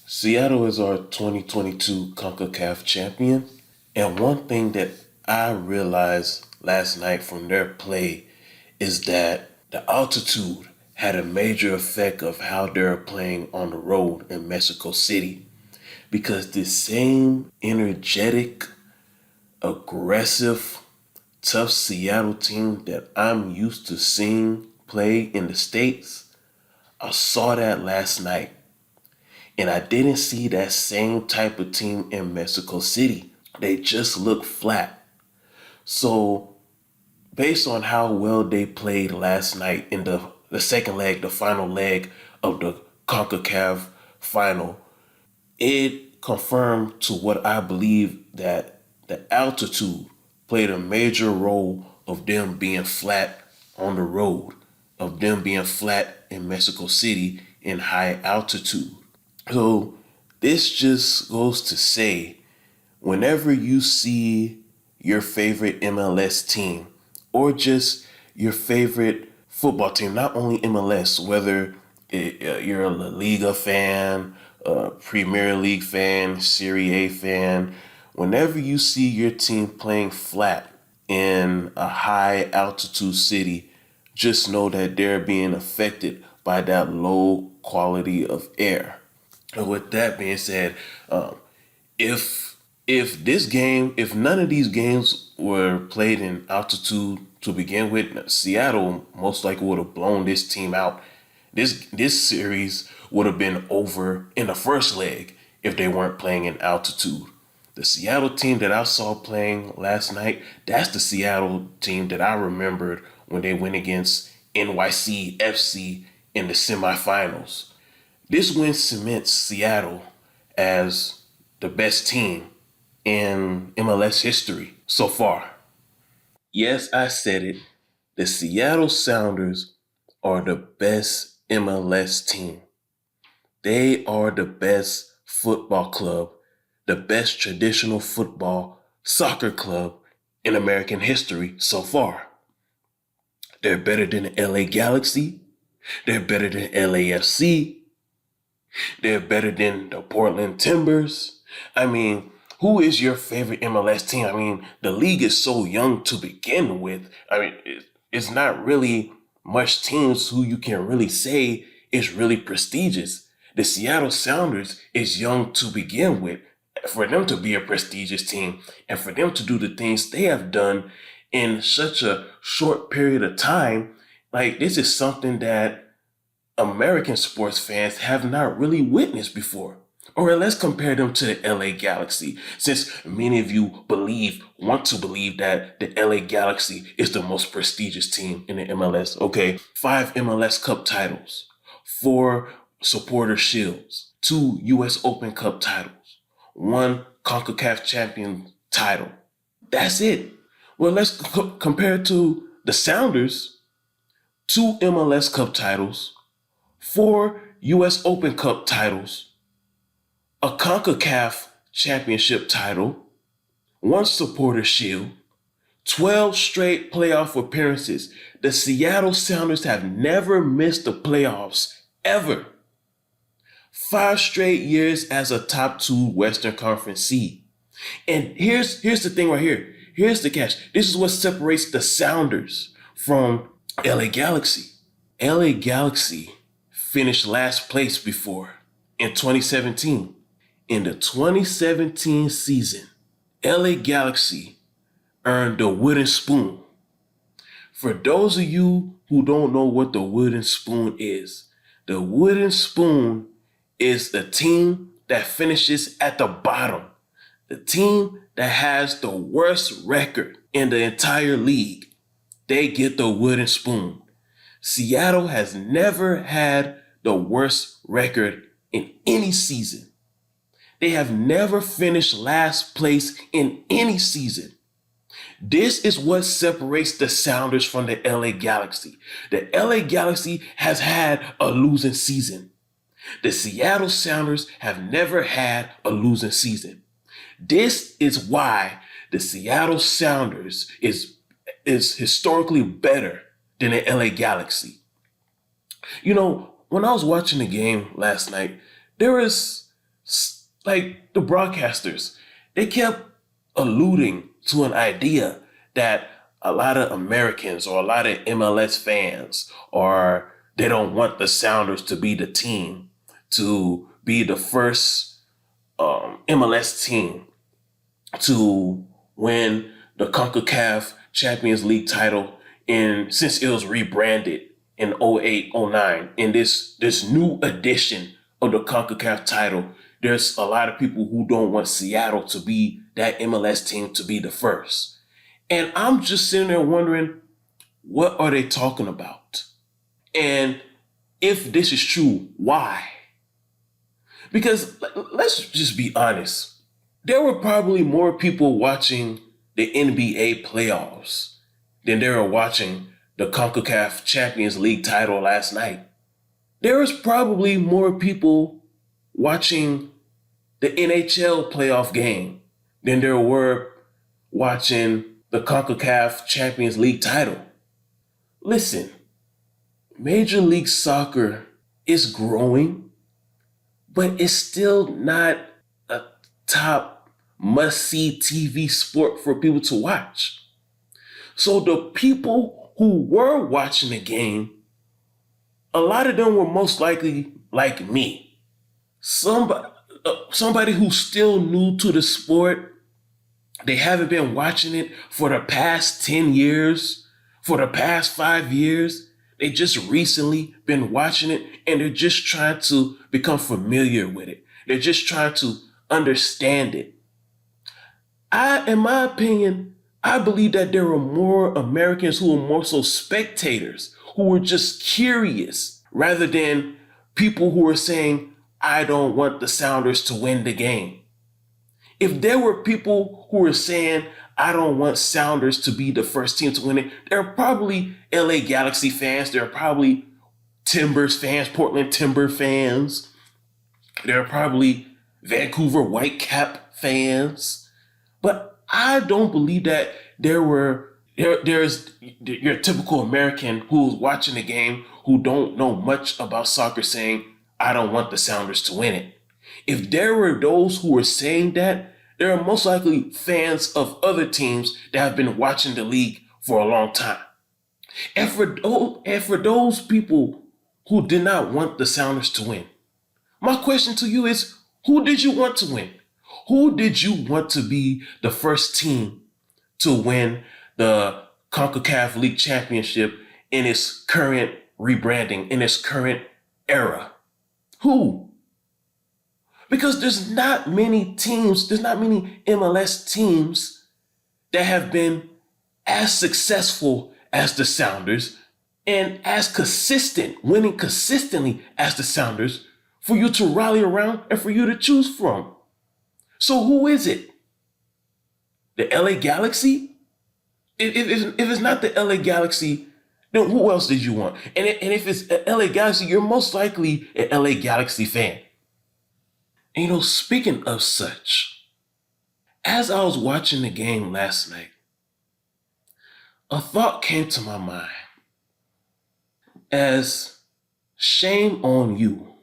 Seattle is our 2022 Concacaf champion. And one thing that I realized last night from their play is that the altitude had a major effect of how they're playing on the road in Mexico City. Because the same energetic, aggressive, tough Seattle team that I'm used to seeing play in the States, I saw that last night. And I didn't see that same type of team in Mexico City. They just look flat. So, based on how well they played last night in the second leg, the final leg of the CONCACAF final, it confirmed to what I believe that the altitude played a major role of them being flat on the road, of them being flat in Mexico City in high altitude. So this just goes to say, whenever you see your favorite MLS team or just your favorite football team, not only MLS, whether you're a La Liga fan, a Premier League fan, Serie A fan, whenever you see your team playing flat in a high altitude city, just know that they're being affected by that low quality of air. And with that being said, if if none of these games were played in altitude to begin with, Seattle most likely would have blown this team out. This series would have been over in the first leg if they weren't playing in altitude. The Seattle team that I saw playing last night, that's the Seattle team that I remembered when they went against NYC FC in the semifinals. This win cements Seattle as the best team in MLS history so far. Yes, I said it. The Seattle Sounders are the best MLS team. They are the best football club, the best traditional football soccer club in American history so far. They're better than the LA Galaxy. They're better than LAFC. They're better than the Portland Timbers. I mean, who is your favorite MLS team? I mean, the league is so young to begin with. I mean, it's not really much teams who you can really say is really prestigious. The Seattle Sounders is young to begin with. For them to be a prestigious team and for them to do the things they have done in such a short period of time, like this is something that American sports fans have not really witnessed before. Or let's compare them to the LA Galaxy, since many of you want to believe that the LA Galaxy is the most prestigious team in the MLS. Okay, 5 MLS Cup titles, 4 Supporter Shields, 2 US Open Cup titles, 1 CONCACAF Champion title. That's it. Well, let's compare it to the Sounders, 2 MLS Cup titles, 4 US Open Cup titles, a CONCACAF championship title, 1 supporter shield, 12 straight playoff appearances. The Seattle Sounders have never missed the playoffs, ever. 5 straight years as a top 2 Western Conference seed. And here's the thing right here. Here's the catch. This is what separates the Sounders from LA Galaxy. LA Galaxy finished last place before in 2017. In the 2017 season, LA Galaxy earned the wooden spoon. For those of you who don't know what the wooden spoon is, the wooden spoon is the team that finishes at the bottom, the team that has the worst record in the entire league. They get the wooden spoon. Seattle has never had the worst record in any season. They have never finished last place in any season. This is what separates the Sounders from the LA Galaxy. The LA Galaxy has had a losing season. The Seattle Sounders have never had a losing season. This is why the Seattle Sounders is historically better than the LA Galaxy. You know, when I was watching the game last night, there was like the broadcasters, they kept alluding to an idea that a lot of Americans or a lot of MLS fans, or they don't want the Sounders to be the team, to be the first MLS team to win the Concacaf Champions League title since it was rebranded in 08-09. In this new edition of the Concacaf title, there's a lot of people who don't want Seattle to be that MLS team to be the first. And I'm just sitting there wondering, what are they talking about? And if this is true, why? Because let's just be honest. There were probably more people watching the NBA playoffs than they were watching the Concacaf Champions League title last night. There was probably more people watching the NHL playoff game than there were watching the Concacaf Champions League title. Listen, Major League Soccer is growing, but it's still not a top must-see TV sport for people to watch. So the people who were watching the game, a lot of them were most likely like me. Somebody who's still new to the sport. They haven't been watching it for the past 10 years, for the past 5 years. They just recently been watching it, and they're just trying to become familiar with it. They're just trying to understand it. In my opinion, I believe that there are more Americans who are more so spectators, who are just curious, rather than people who are saying, I don't want the Sounders to win the game. If there were people who were saying, I don't want Sounders to be the first team to win it, there are probably LA Galaxy fans, there are probably Timbers fans, Portland Timber fans, there are probably Vancouver Whitecap fans. But I don't believe that there's your typical American who's watching the game who don't know much about soccer saying, I don't want the Sounders to win it. If there were those who were saying that, there are most likely fans of other teams that have been watching the league for a long time. And for those people who did not want the Sounders to win, my question to you is, who did you want to win? Who did you want to be the first team to win the Concacaf League Championship in its current rebranding, in its current era? Who? Because there's not many MLS teams that have been as successful as the Sounders and as consistent, winning consistently as the Sounders, for you to rally around and for you to choose from. So who is it? The LA Galaxy? If it's not the LA Galaxy, then who else did you want? And if it's a LA Galaxy, you're most likely an LA Galaxy fan. And speaking of such, as I was watching the game last night, a thought came to my mind as shame on you.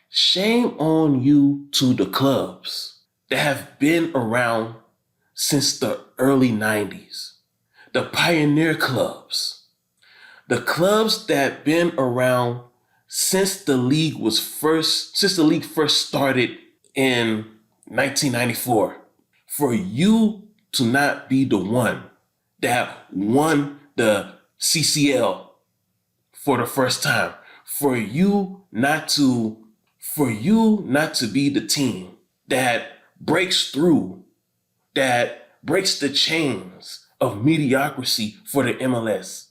Shame on you to the clubs that have been around since the early 90s. The pioneer clubs. The clubs that have been around since the league first started in 1994. For you to not be the one that won the CCL for the first time. For you not to be the team that breaks through, that breaks the chains of mediocrity for the MLS.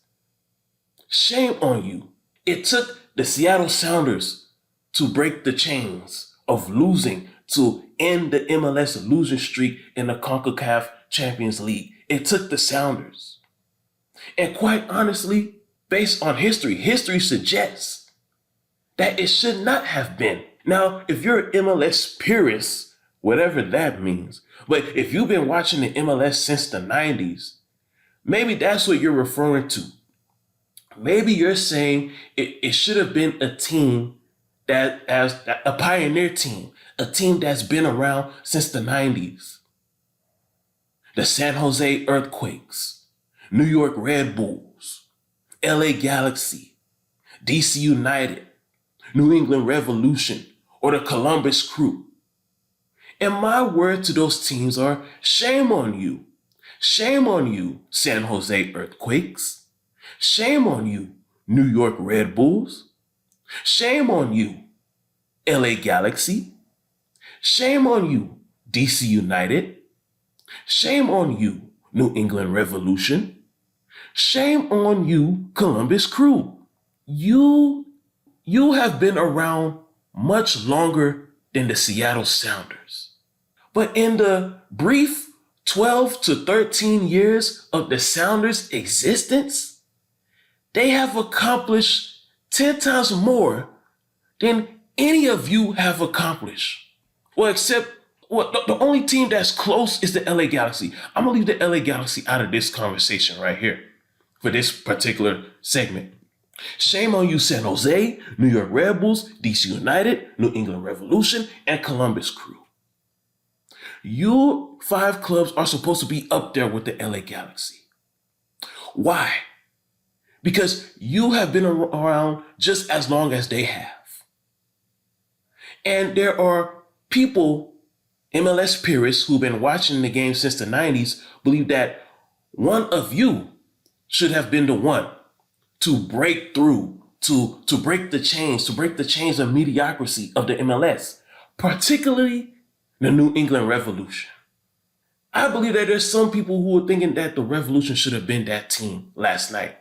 Shame on you. It took the Seattle Sounders to break the chains of losing, to end the MLS losing streak in the Concacaf Champions League. It took the Sounders. And quite honestly, based on history suggests that it should not have been. Now, if you're an MLS purist, whatever that means, but if you've been watching the MLS since the 90s, maybe that's what you're referring to. Maybe you're saying it should have been a team a pioneer team, a team that's been around since the 90s. The San Jose Earthquakes, New York Red Bulls, LA Galaxy, DC United, New England Revolution, or the Columbus Crew. And my word to those teams are, shame on you. Shame on you, San Jose Earthquakes. Shame on you, New York Red Bulls. Shame on you, LA Galaxy. Shame on you, DC United. Shame on you, New England Revolution. Shame on you, Columbus Crew. You have been around much longer than the Seattle Sounders. But in the brief 12 to 13 years of the Sounders' existence, they have accomplished 10 times more than any of you have accomplished. Well, except the only team that's close is the LA Galaxy. I'm going to leave the LA Galaxy out of this conversation right here for this particular segment. Shame on you, San Jose, New York Red Bulls, DC United, New England Revolution, and Columbus Crew. You 5 clubs are supposed to be up there with the LA Galaxy. Why? Because you have been around just as long as they have. And there are people, MLS purists, who've been watching the game since the 90s, believe that one of you should have been the one to break through, to break the chains of mediocrity of the MLS, particularly the New England Revolution. I believe that there's some people who are thinking that the Revolution should have been that team last night.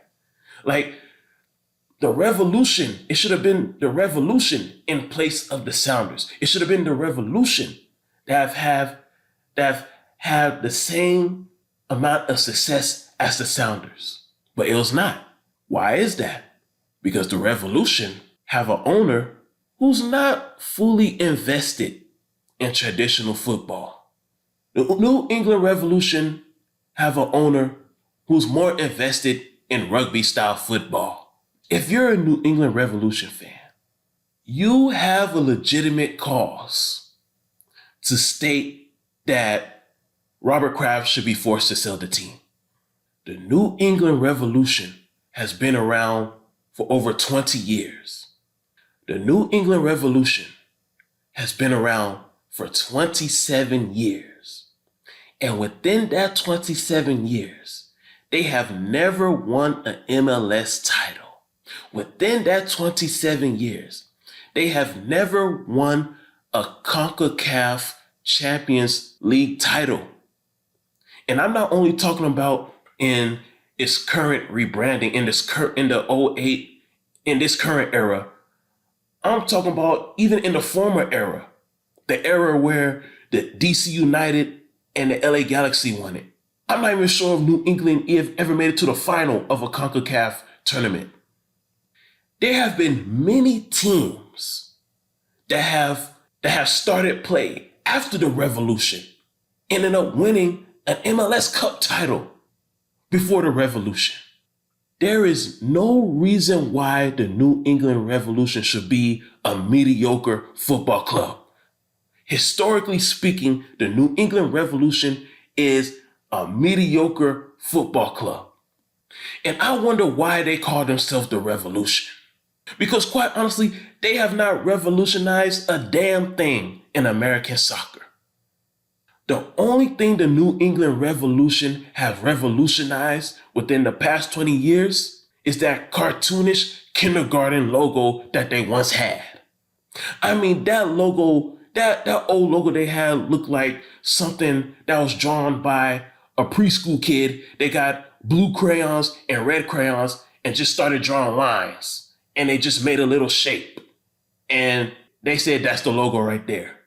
Like, the Revolution, it should have been the Revolution in place of the Sounders. It should have been the Revolution that have had the same amount of success as the Sounders. But it was not. Why is that? Because the Revolution have an owner who's not fully invested in traditional football. The New England Revolution have an owner who's more invested in rugby-style football. If you're a New England Revolution fan, you have a legitimate cause to state that Robert Kraft should be forced to sell the team. The New England Revolution has been around for over 20 years. The New England Revolution has been around for 27 years. And within that 27 years, they have never won an MLS title. Within that 27 years, they have never won a Concacaf Champions League title. And I'm not only talking about in its current rebranding, in this current era. I'm talking about even in the former era, the era where the DC United and the LA Galaxy won it. I'm not even sure if New England ever made it to the final of a Concacaf tournament. There have been many teams that have started play after the Revolution and ended up winning an MLS Cup title before the Revolution. There is no reason why the New England Revolution should be a mediocre football club. Historically speaking, the New England Revolution is a mediocre football club. And I wonder why they call themselves the Revolution. Because quite honestly, they have not revolutionized a damn thing in American soccer. The only thing the New England Revolution have revolutionized within the past 20 years is that cartoonish kindergarten logo that they once had. I mean, that logo, that old logo they had looked like something that was drawn by a preschool kid. They got blue crayons and red crayons and just started drawing lines. And they just made a little shape. And they said that's the logo right there.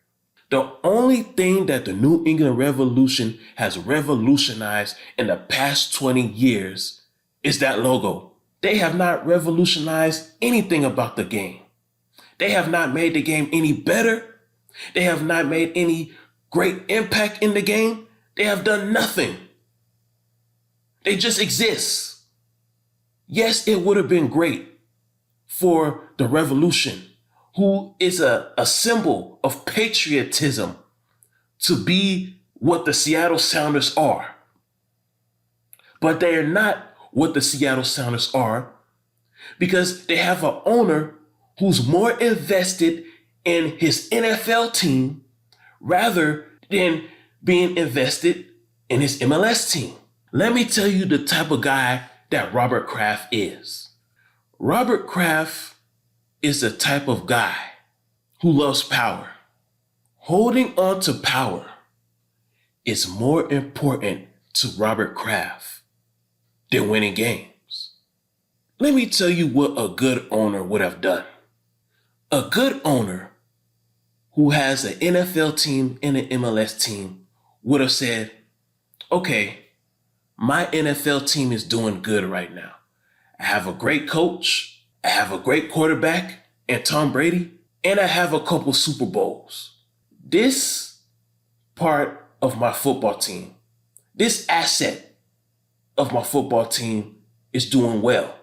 The only thing that the New England Revolution has revolutionized in the past 20 years is that logo. They have not revolutionized anything about the game. They have not made the game any better. They have not made any great impact in the game. They have done nothing. They just exist. Yes, it would have been great for the Revolution who is a symbol of patriotism, to be what the Seattle Sounders are. But they are not what the Seattle Sounders are because they have an owner who's more invested in his NFL team rather than being invested in his MLS team. Let me tell you the type of guy that Robert Kraft is. Robert Kraft is the type of guy who loves power. Holding on to power is more important to Robert Kraft than winning games. Let me tell you what a good owner would have done. A good owner who has an NFL team and an MLS team would have said, okay, my NFL team is doing good right now. I have a great coach, I have a great quarterback and Tom Brady, and I have a couple Super Bowls. This part of my football team, this asset of my football team is doing well.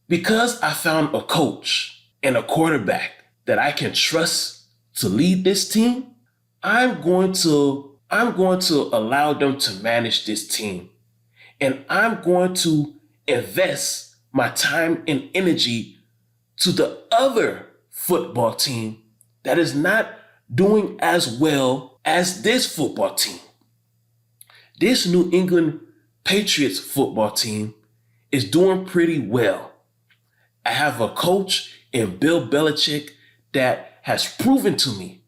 Because I found a coach and a quarterback that I can trust to lead this team, I'm going to allow them to manage this team. And I'm going to invest my time and energy to the other football team that is not doing as well as this football team. This New England Patriots football team is doing pretty well. I have a coach in Bill Belichick that has proven to me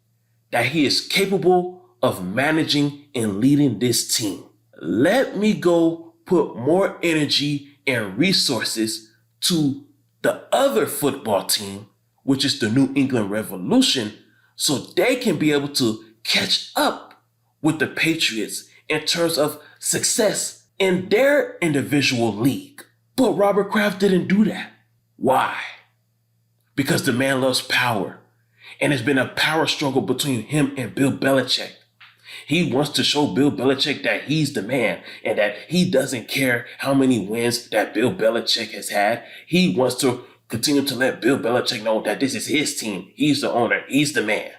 that he is capable of managing and leading this team. Let me go put more energy and resources to the other football team, which is the New England Revolution, so they can be able to catch up with the Patriots in terms of success in their individual league. But Robert Kraft didn't do that. Why? Because the man loves power, and it's been a power struggle between him and Bill Belichick. He wants to show Bill Belichick that he's the man and that he doesn't care how many wins that Bill Belichick has had. He wants to continue to let Bill Belichick know that this is his team. He's the owner. He's the man.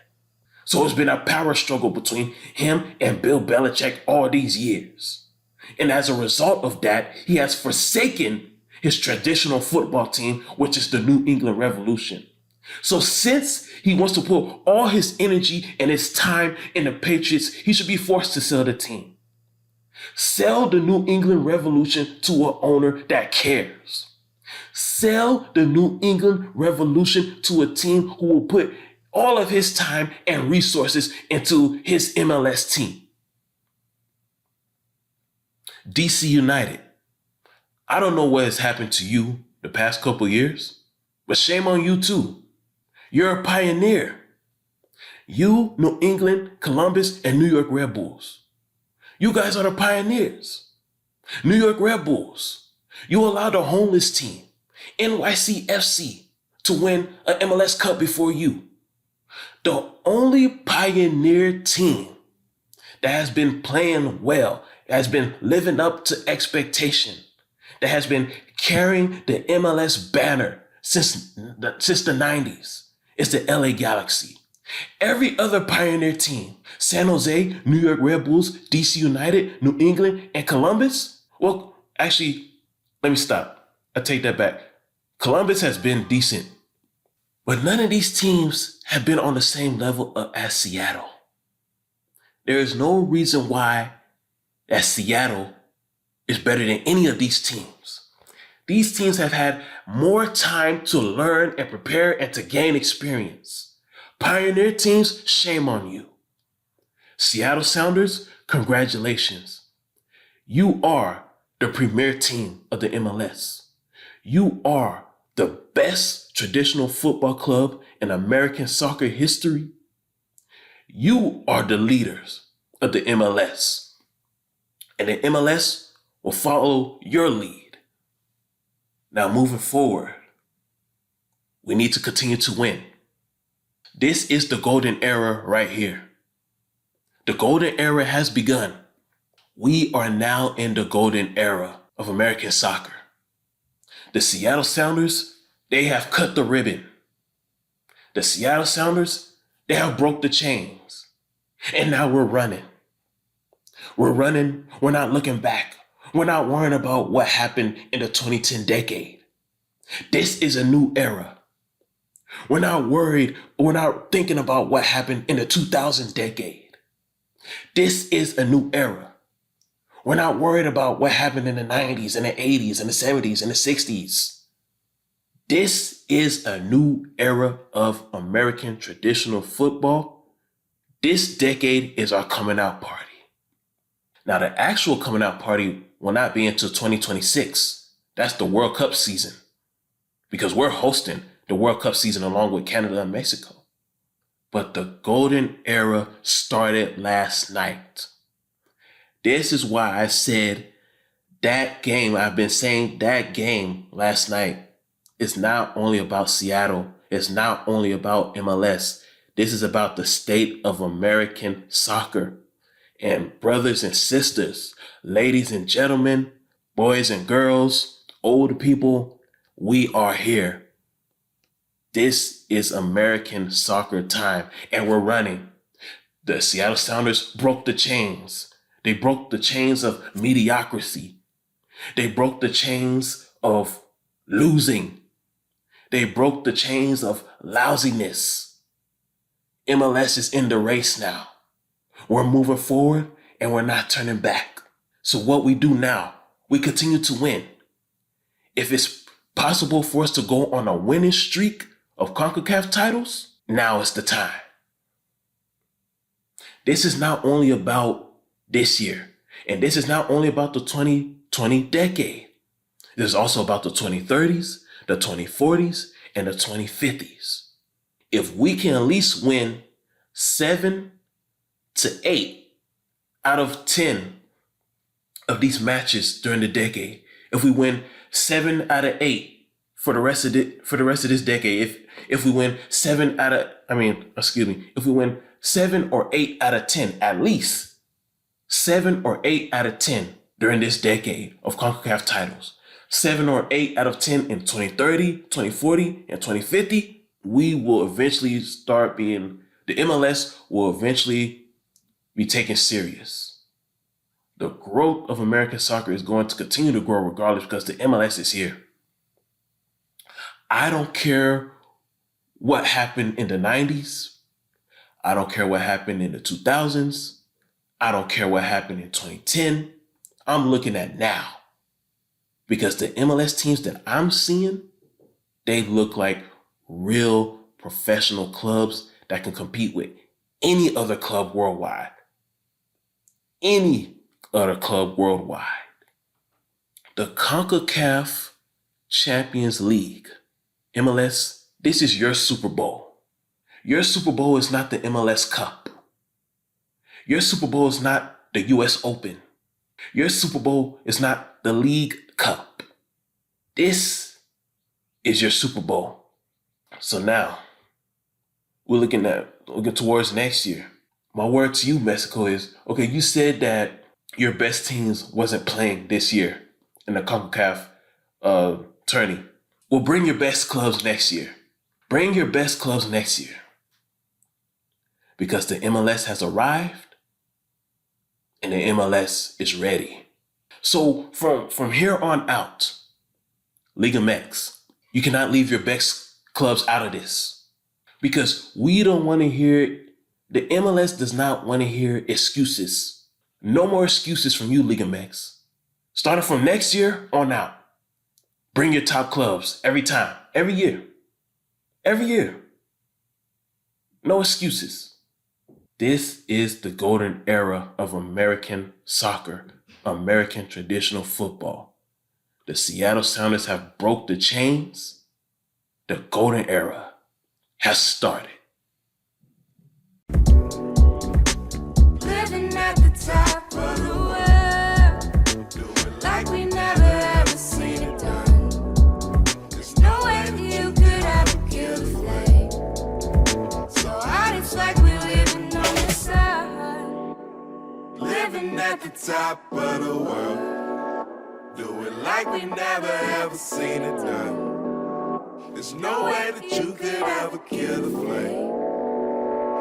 So it's been a power struggle between him and Bill Belichick all these years. And as a result of that, he has forsaken his traditional football team, which is the New England Revolution. So since he wants to put all his energy and his time in the Patriots, he should be forced to sell the team. Sell the New England Revolution to an owner that cares. Sell the New England Revolution to a team who will put all of his time and resources into his MLS team. DC United. I don't know what has happened to you the past couple years, but shame on you too. You're a pioneer. You, New England, Columbus, and New York Red Bulls. You guys are the pioneers. New York Red Bulls. You allowed the homeless team, NYCFC, to win an MLS Cup before you. The only pioneer team that has been playing well, that has been living up to expectation, that has been carrying the MLS banner since the 90s, is the LA Galaxy. Every other pioneer team, San Jose, New York Red Bulls, DC United, New England, and Columbus. Well, actually, let me stop. I take that back. Columbus has been decent, but none of these teams have been on the same level as Seattle. There is no reason why that Seattle is better than any of these teams. These teams have had more time to learn and prepare and to gain experience. Pioneer teams, shame on you. Seattle Sounders, congratulations. You are the premier team of the MLS. You are the best traditional football club in American soccer history. You are the leaders of the MLS. And the MLS will follow your lead. Now, moving forward, we need to continue to win. This is the golden era right here. The golden era has begun. We are now in the golden era of American soccer. The Seattle Sounders, they have cut the ribbon. The Seattle Sounders, they have broke the chains. And now we're running. We're running. We're not looking back. We're not worrying about what happened in the 2010 decade. This is a new era. We're not worried. We're not thinking about what happened in the 2000 decade. This is a new era. We're not worried about what happened in the 90s and the 80s and the 70s and the 60s. This is a new era of American traditional football. This decade is our coming out party. Now, the actual coming out party will not be until 2026. That's the World Cup season, because we're hosting the World Cup season along with Canada and Mexico. But the golden era started last night. This is why I said that game, I've been saying that game last night is not only about Seattle. It's not only about MLS. This is about the state of American soccer. And brothers and sisters, ladies and gentlemen, boys and girls, older people, we are here. This is American soccer time, and we're running. The Seattle Sounders broke the chains. They broke the chains of mediocrity. They broke the chains of losing. They broke the chains of lousiness. MLS is in the race now. We're moving forward and we're not turning back. So what we do now, we continue to win. If it's possible for us to go on a winning streak of Concacaf titles, now is the time. This is not only about this year, and this is not only about the 2020 decade. This is also about the 2030s, the 2040s, and the 2050s. If we can at least win 7 to 8 out of 10 of these matches during the decade, if we win 7 out of 8 for the rest of this decade, if we win if we win 7 or 8 out of 10, at least 7 or 8 out of 10 during this decade of CONCACAF titles, 7 or 8 out of 10 in 2030, 2040, and 2050, we will eventually the MLS will eventually be taken serious. The growth of American soccer is going to continue to grow regardless, because the MLS is here. I don't care what happened in the 90s. I don't care what happened in the 2000s. I don't care what happened in 2010. I'm looking at now, because the MLS teams that I'm seeing, they look like real professional clubs that can compete with any other club worldwide. Any other club worldwide. The Concacaf Champions League, MLS, this is your Super Bowl. Your Super Bowl is not the MLS Cup. Your Super Bowl is not the US Open. Your Super Bowl is not the League Cup. This is your Super Bowl. So now, we're looking towards next year. My word to you, Mexico, is, okay, you said that your best teams wasn't playing this year in the CONCACAF tourney. Well, bring your best clubs next year. Bring your best clubs next year. Because the MLS has arrived and the MLS is ready. So from here on out, Liga MX, you cannot leave your best clubs out of this. Because we don't want to hear, the MLS does not want to hear excuses. No more excuses from you, Liga MX. Starting from next year on out, bring your top clubs every time, every year. Every year. No excuses. This is the golden era of American soccer, American traditional football. The Seattle Sounders have broke the chains. The golden era has started. Living at the top of the world, do it like we never ever seen it done. There's no way that you could ever kill the flame. So hot, it's like we're living on the side. Living at the top of the world, do it like we never ever seen it done. There's no way that you could ever kill the flame.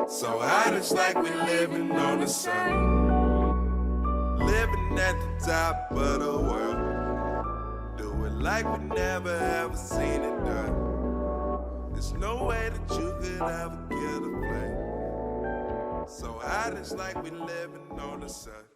So hot it's like we're living on the sun. Living at the top of the world. Do it like we never ever seen it done. There's no way that you could ever kill the flame. So hot it's like we're living on the sun.